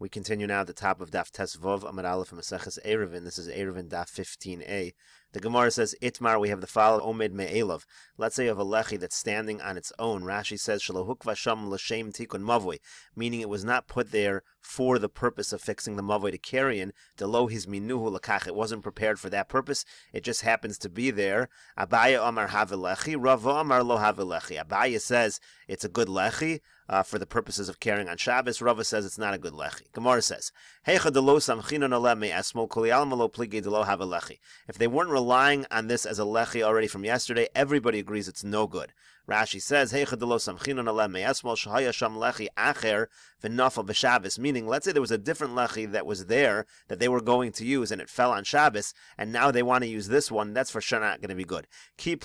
We continue now at the top of Daf Tesvav Amud Aleph and Meseches Eruvin. This is Eruvin Daf 15a. The Gemara says, Itmar, we have the following, Omed Me'elav. Let's say you have a lechi that's standing on its own. Rashi says, Shalohuk Vasham L'Shem Tikun Mavoi, meaning it was not put there for the purpose of fixing the Mavoi to carry in. Delo his minuhu lakach. It wasn't prepared for that purpose. It just happens to be there. Abaya Amar Havelechi, Rava Amar Lo Havelechi. Abaya says it's a good lechi for the purposes of carrying on Shabbos. Rava says it's not a good lechi. Gemara says, if they weren't relying on this as a lechi already from yesterday, everybody agrees it's no good. Rashi says, meaning, let's say there was a different lechi that was there that they were going to use and it fell on Shabbos, and now they want to use this one. That's for sure not going to be good. The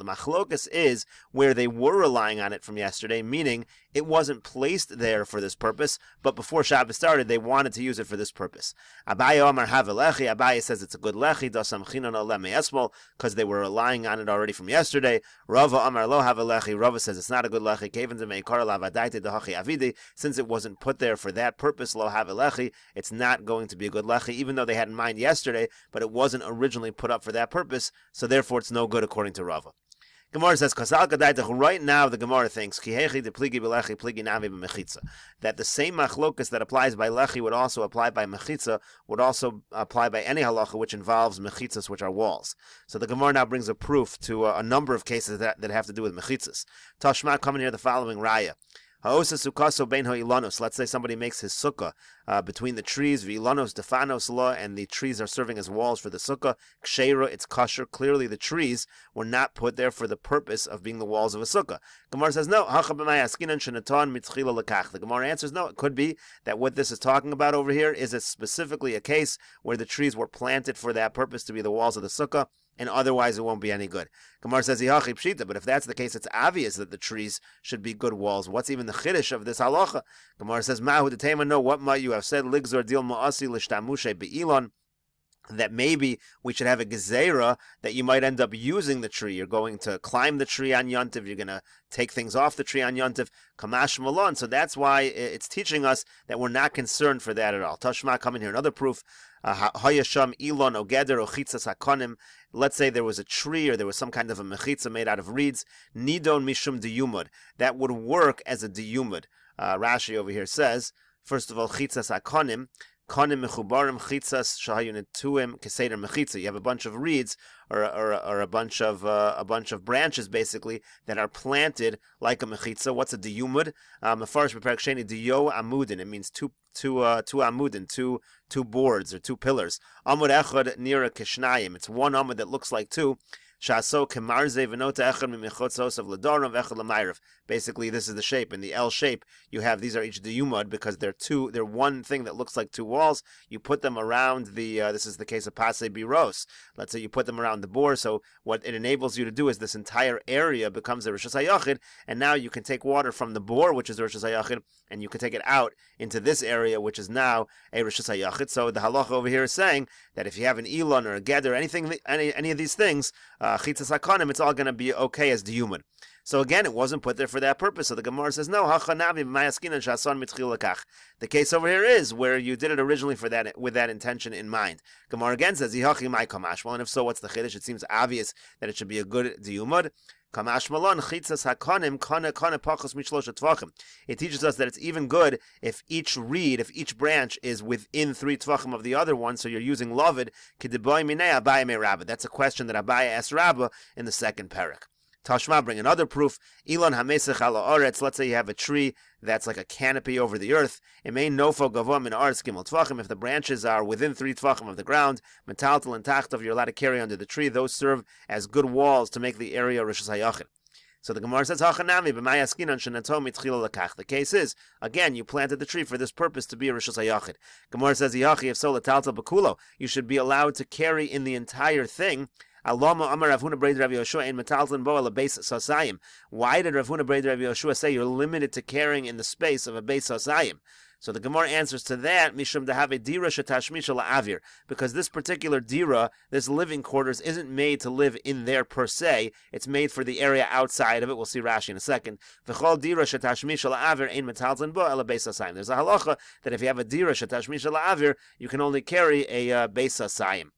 machlokas is where they were relying on it from yesterday, meaning it wasn't placed there for this purpose, but before Shabbos started, they wanted to use it for this purpose. Abaye says it's a good lechi, because they were relying on it already from yesterday. Rava Amar Lo Havelechi. Rava says it's not a good lechi. Since it wasn't put there for that purpose, Lo Havelechi, it's not going to be a good lechi, even though they had in mind yesterday, but it wasn't originally put up for that purpose, so therefore it's no good according to Rava. Gemara says, right now the Gemara thinks that the same machlokas that applies by lechi would also apply by mechitza, would also apply by any halacha which involves mechitzas, which are walls. So the Gemara now brings a proof to a number of cases that have to do with mechitzas. Tashma, coming here the following raya. Let's say somebody makes his sukkah between the trees, v'ilanos defanos law, and the trees are serving as walls for the sukkah. Ksheira, it's kosher. Clearly, the trees were not put there for the purpose of being the walls of a sukkah. Gemara says no. The Gemara answers no. It could be that what this is talking about over here is specifically a case where the trees were planted for that purpose to be the walls of the sukkah, and otherwise it won't be any good. Gemara says, but if that's the case, it's obvious that the trees should be good walls. What's even the chiddush of this halacha? Gemara says, Mahu detema, no, what might you have said? Ligzor dil ma'asi l'shtamushe be'ilon, that maybe we should have a gezerah that you might end up using the tree. You're going to climb the tree on Yontiv. You're going to take things off the tree on Yontiv. Kamash malon. So that's why it's teaching us that we're not concerned for that at all. Tashma, coming here, another proof. Hayasham ilon ogeder ochitzas hakonim. Let's say there was a tree or there was some kind of a mechitza made out of reeds. Nidon mishum diyumud. That would work as a diyumud. Rashi over here says, first of all, chitzas hakonim. Konim mechubarim chitzas shahayunetuim keseder mechitza. You have a bunch of reeds or a bunch of branches basically that are planted like a mechitza. What's a diyumud? Mefarish b'perek sheni diyo amudin. It means two amudin, two boards or two pillars. Amud echad nira kishnayim. It's one amud that looks like two. Shaso kemarze v'nota echad mimichotzos of ladorov echad lamayrav. Basically, this is the shape. In the L shape, you have, these are each diyumad because they're one thing that looks like two walls. You put them around the, this is the case of pasei biros. Let's say you put them around the bore, so what it enables you to do is this entire area becomes a rishus hayachid, and now you can take water from the bore, which is the rishus hayachid, and you can take it out into this area, which is now a rishus hayachid. So the halacha over here is saying that if you have an elon or a geder, any of these things, chitzas hakonim, it's all going to be okay as diyumad. So again, it wasn't put there for that purpose. So the Gemara says, no, the case over here is where you did it originally for that, with that intention in mind. Gemara again says, well, and if so, what's the chiddush? It seems obvious that it should be a good diyumad. It teaches us that it's even good if each reed, if each branch is within 3 tvachim of the other one, so you're using lavid. That's a question that Abaye asked Rabbah in the second parak. Tashma, bring another proof. Elon hamesech ala oretz. Let's say you have a tree that's like a canopy over the earth. It may nofo gavua min aretz gimel tvachim. If the branches are within 3 tvachim of the ground, metaltal and tachtov, you're allowed to carry under the tree. Those serve as good walls to make the area rishus hayachid. So the Gemara says, Hachanami b'mayaskinan shenatom mitchila lakach. The case is, again, you planted the tree for this purpose to be a rishus hayachid. Gemara says, Yachi, if so, lataltal b'kulo, you should be allowed to carry in the entire thing. Why did Rav Huna Breid Rav Yoshua say you're limited to carrying in the space of a beis sasayim? So the Gemara answers to that, Mishum dehave dira shetashmisha la'avir, because this particular dira, this living quarters, isn't made to live in there per se. It's made for the area outside of it. We'll see Rashi in a second. V'chol dira shetashmisha la'avir ein metalzin bo ela beis hasayim. There's a halacha that if you have a dira shetashmisha la'avir, you can only carry a beis hasayim.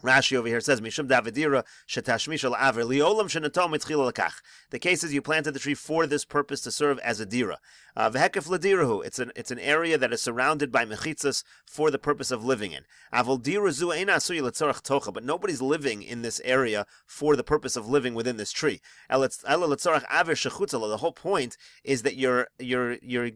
Rashi over here says, Mishum davidira shetashmisha la'avir liolam shenatom mitchila lekach. The case is you planted the tree for this purpose to serve as a dira. V'hekef ladirahu. It's an area that is surrounded by mechitzas for the purpose of living in. Avol dira zu ein asuy letzorach tocha. But nobody's living in this area for the purpose of living within this tree. Ela letzorach avir shechutzala. The whole point is that you're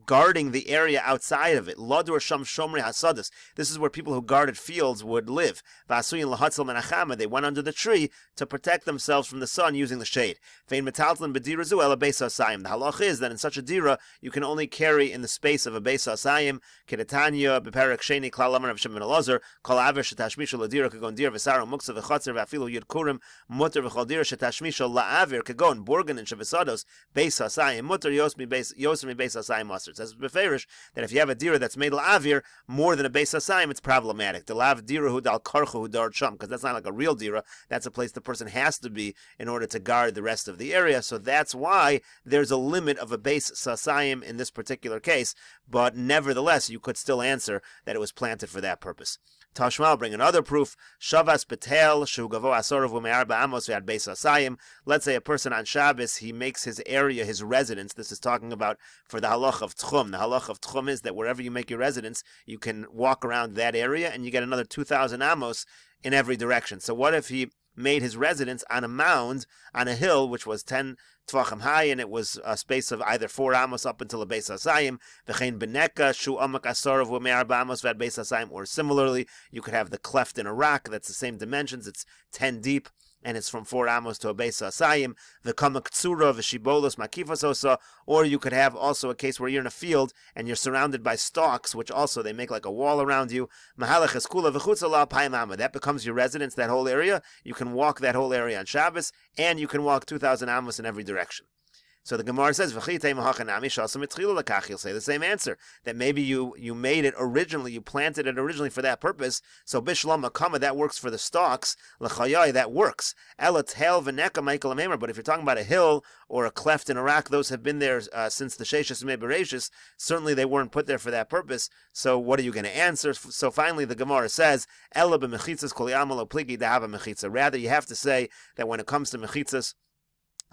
guarding the area outside of it. Ladur sham shomri hasadas. This is where people who guarded fields would live. V'asuyin lahat. They went under the tree to protect themselves from the sun using the shade. The halach is that in such a dira you can only carry in the space of a beis hasayim. Kedetanya beperek sheni klal amar of Shimon Elazar kol aver shetashmisha ladira kagon dir v'saro muksa v'chatzer v'afilu yud kurim mutter v'chol dira shetashmisha la'aver kagon borgan and shevisados beis hasayim mutter yosmi beis hasayim master. It says beferish that if you have a dira that's made la'avir more than a beis hasayim, it's problematic. The lav dira hu dal karchu hu dar sham, because that's not like a real dira. That's a place the person has to be in order to guard the rest of the area. So that's why there's a limit of a beis hasayim in this particular case. But nevertheless, you could still answer that it was planted for that purpose. Tashma bring another proof. Shavas betel shu gavo asor v'me'ar ba'amos v'ad beis hasayim. Let's say a person on Shabbos, he makes his area his residence. This is talking about for the halach of tchum. The halach of tchum is that wherever you make your residence, you can walk around that area and you get another 2,000 amos in every direction. So what if he made his residence on a mound, on a hill, which was 10 tvachim high, and it was a space of either 4 amos up until a beis hasayim, v'chein beneka shu amak asarav v'me'ar ba'amos v'ad beis hasayim, or similarly, you could have the cleft in a rock that's the same dimensions, it's 10 deep, and it's from 4 amos to a beis hasayim, v'kama ktsura v'shibolos makifas osa, or you could have also a case where you're in a field and you're surrounded by stalks, which also they make like a wall around you. Mahalach eskula v'chutza la payim. That becomes your residence, that whole area. You can walk that whole area on Shabbos, and you can walk 2,000 amos in every direction. So the Gemara says, you'll say the same answer, that maybe you made it originally, you planted it originally for that purpose, so bishlam makama, that works for the stalks, l'chayai, that works. But if you're talking about a hill or a cleft in a rock, those have been there since the Sheshis and Bereshis. Certainly they weren't put there for that purpose, so what are you going to answer? So finally the Gemara says, rather you have to say that when it comes to mechitzas,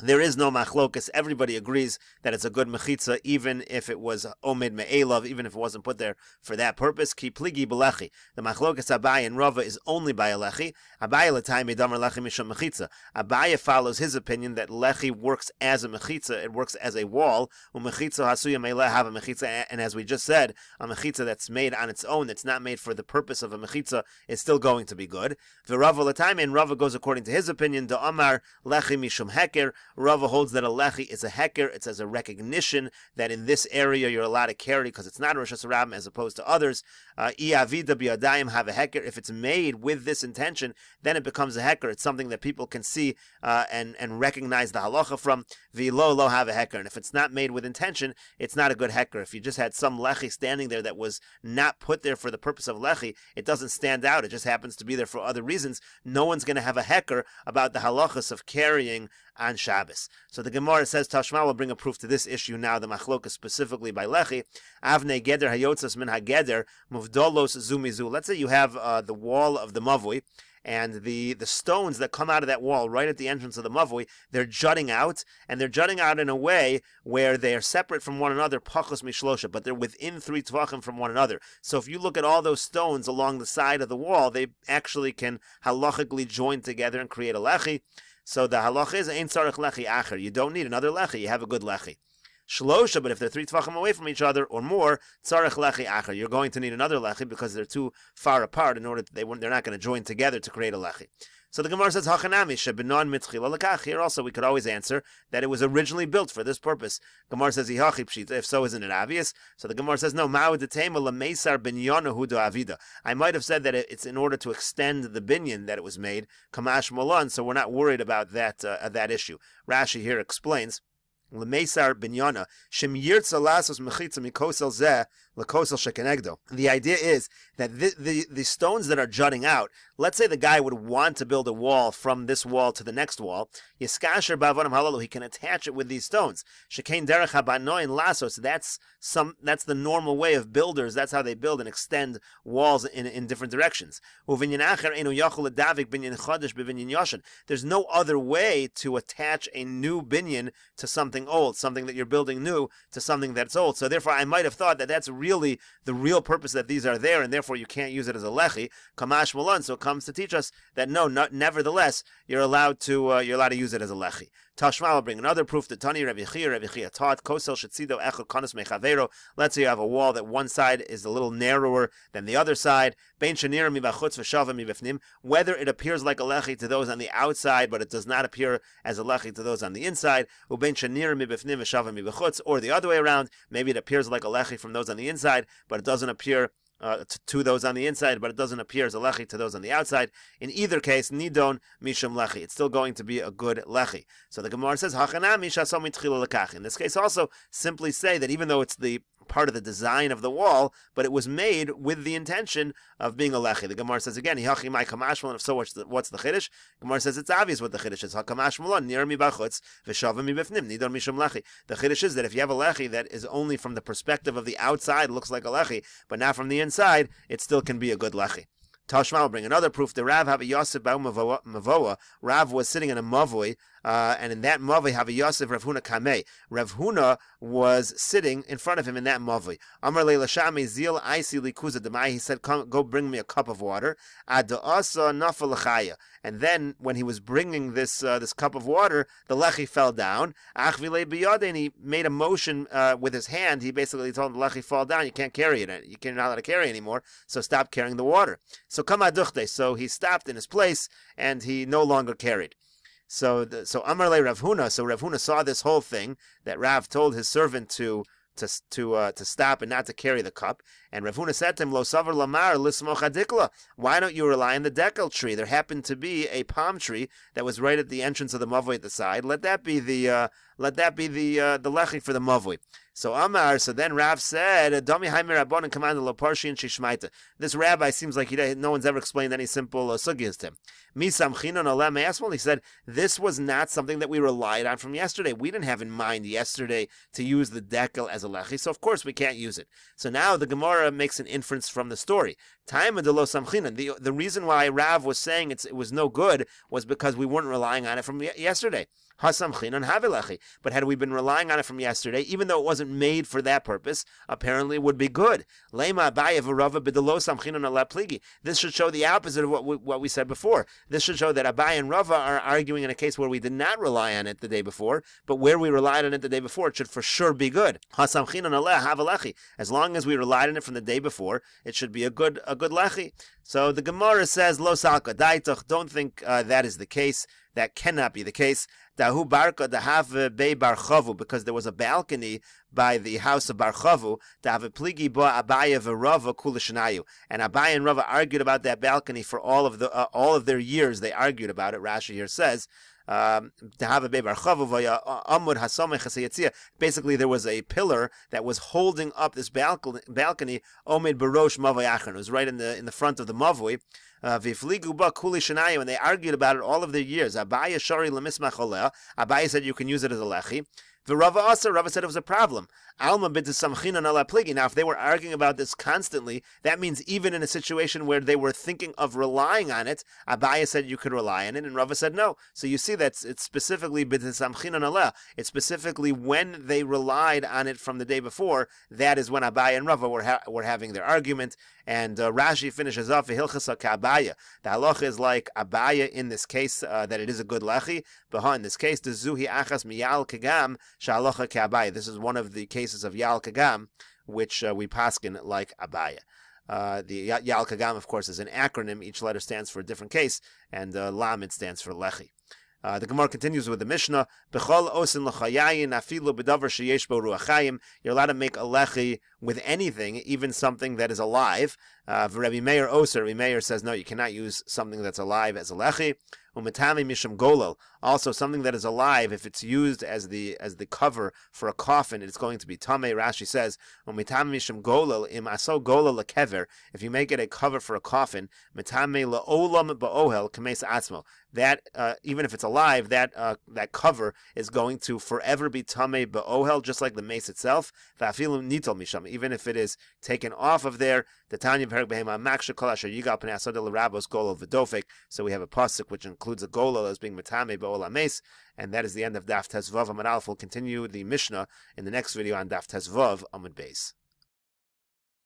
there is no machlokas. Everybody agrees that it's a good mechitza, even if it was omed me'elav, even if it wasn't put there for that purpose. Ki pligi b'lechi. The machlokas Abaye and Rava is only by a lechi. Abaye l'tayim damar lechi misham mechitza. Abaye follows his opinion that lechi works as a mechitza. It works as a wall. Umechitza hasuya me'leh have a mechitza. And as we just said, a mechitza that's made on its own, that's not made for the purpose of a mechitza, is still going to be good. V'Rava l'tayim, and Rava goes according to his opinion. Da amar lechi mishum heker. Rava holds that a lechi is a heker. It's as a recognition that in this area you're allowed to carry because it's not Rosh Hashanah as opposed to others. I'avida biyadayim have a heker. If it's made with this intention, then it becomes a heker. It's something that people can see and recognize the halacha from. V'lo lo have a heker. And if it's not made with intention, it's not a good heker. If you just had some lechi standing there that was not put there for the purpose of lechi, it doesn't stand out. It just happens to be there for other reasons. No one's going to have a heker about the halachas of carrying on Shabbos. So the Gemara says, Tashma will bring a proof to this issue now, the machlokas specifically by lechi. Avnei geder hayotzas min hageder muvdolos zumizu. Let's say you have the wall of the mavui, and the stones that come out of that wall right at the entrance of the mavui, they're jutting out, and they're jutting out in a way where they are separate from one another, pachos mishlosha, but they're within 3 tvachim from one another. So if you look at all those stones along the side of the wall, they actually can halachically join together and create a lechi. So the halach is ein tzarich lechi acher. You don't need another lechi. You have a good lechi. Shlosha, but if they're 3 tvachim away from each other or more, tzarich lechi acher. You're going to need another lechi because they're too far apart in order that they're not going to join together to create a lechi. So the Gemara says, Hachanami shebenon mitchila lekach. Here also we could always answer that it was originally built for this purpose. Gemara says, Ihachi pshita. If so, isn't it obvious? So the Gemara says, no. Ma'u detema lemeisar binyanahu do avida. I might have said that it's in order to extend the binyan that it was made, kamash molan. So we're not worried about that issue. Rashi here explains. Lemesar binyana shem yirtza lasos mechitza mikosel zeh lekosel shekenegdo. The idea is that the stones that are jutting out, let's say the guy would want to build a wall from this wall to the next wall, yiskasher ba'avonim halalu, he can attach it with these stones. Shekein derech habanoin lasos, that's the normal way of builders, that's how they build and extend walls in different directions. Uvinyan acher enu yachol ledavik binyan chodesh b'vinyan yoshen. There's no other way to attach a new binyan to something old, something that you're building new to something that's old. So therefore I might have thought that that's really the real purpose, that these are there, and therefore you can't use it as a lechi. Kamash malon. So it comes to teach us that no, nevertheless you're allowed to use it as a lechi. Tashma will bring another proof. The Tani Rabbi Chia taught kosel shetzido echad kanos mechavero. Let's say you have a wall that one side is a little narrower than the other side. Bein shenira mibachutz v'shava mibifnim. Whether it appears like a lechi to those on the outside, but it does not appear as a lechi to those on the inside. Ubein shenira mibifnim v'shava mibachutz. Or the other way around, maybe it appears like a lechi from those on the inside, but it doesn't appear to those on the inside, but it doesn't appear as a lechi to those on the outside. In either case, nidon mishum lechi. It's still going to be a good lechi. So the Gemara says, in this case also, simply say that even though it's the part of the design of the wall, but it was made with the intention of being a lechi. The Gemara says again, if so, what's the chiddush? Gemara says it's obvious what the chiddush is. The chiddush is that if you have a lechi that is only from the perspective of the outside, looks like a lechi, but not from the inside, it still can be a good lechi. Tashma will bring another proof. The Rav have a Yosef ba'u mavoa. Rav was sitting in a mavoi, and in that mavoi have a Yosef Rav Huna kamei. Rav Huna was sitting in front of him in that mavoi. Amar le lashame zil aisi likuza demai. He said, "Come, go bring me a cup of water." Ada'asa nafal lechaya. And then when he was bringing this cup of water, the lechi fell down. Achvile biyade, and he made a motion with his hand. He basically told him, the lechi, fall down. You can't carry it. You're not allowed to carry it anymore. So stop carrying the water. So kamaduchte. So he stopped in his place and he no longer carried. So Amar le Rav Huna. So Rav Huna saw this whole thing that Rav told his servant to stop and not to carry the cup. And Rav Huna said to him, Lo savar lamar lismoch hadikla. Why don't you rely on the dekel tree? There happened to be a palm tree that was right at the entrance of the mavoi at the side. Let that be the lechi for the mavoi. So Amar, so then Rav said, Dami Haimer Rabban and commanded lo parshi and shishmaita. This rabbi seems like no one's ever explained any simple sugyas to him. Misam chinon alem asmal. He said, this was not something that we relied on from yesterday. We didn't have in mind yesterday to use the dekel as a lechi, so of course we can't use it. So now the Gemara makes an inference from the story. The reason why Rav was saying it was no good was because we weren't relying on it from yesterday. But had we been relying on it from yesterday, even though it wasn't made for that purpose, apparently it would be good. This should show the opposite of what we said before. This should show that Abai and Rava are arguing in a case where we did not rely on it the day before, but where we relied on it the day before, it should for sure be good. As long as we relied on it from the day before, it should be a good lechi. So the Gemara says, Lo salka daitoch, don't think that is the case. That cannot be the case. Dahu barka dahav be barchavu, because there was a balcony by the house of Barchavu. Dahav pligi bo Abaya v'Rava kulishnayu, and Abaya and Rava argued about that balcony for all of their years. They argued about it. Rashi here says, basically there was a pillar that was holding up this balcony. Omid barosh mavoi achron. It was right in the front of the mavoi. And they argued about it all of their years. Abaya said you can use it as a lechi. Rava said it was a problem. Now, if they were arguing about this constantly, that means even in a situation where they were thinking of relying on it, Abaya said you could rely on it, and Rava said no. So you see that it's specifically it's specifically when they relied on it from the day before. That is when Abaya and Rava were having their argument. And Rashi finishes off Hilchasa Ka'Abaya. The halacha is like Abaya in this case, that it is a good lechi. But in this case, the Zuhi Achas Miyal Kagam Shalocha Ka'Abaya. This is one of the cases of Yal Kagam, which we paskin like Abaya. The Yal Kagam, of course, is an acronym. Each letter stands for a different case, and Lamed stands for Lechi. The Gemara continues with the Mishnah. You're allowed to make a lechi with anything, even something that is alive. Rabbi Meir Oser, Rabbi Meir says, no, you cannot use something that's alive as a lechi. Umetami mishum golel, also something that is alive, if it's used as the cover for a coffin, it's going to be tamei. Rashi says, umetami mishum golel im aso golel lekever, if you make it a cover for a coffin, metame leolam ba'ohel kames atzmo, that even if it's alive, that cover is going to forever be tamei ba'ohel, just like the mace itself. Va'afilu nitol misham, even if it is taken off of there. The Tanya v'herek behema maksha kol asher yigal pnei asod l'rabos golel v'dofek. So we have a pasuk which includes a golel as being metame ba'ol mace, and that is the end of Daf Tezvav Amud Aleph. We'll continue the Mishnah in the next video on Daf Tezvav Amud Beis.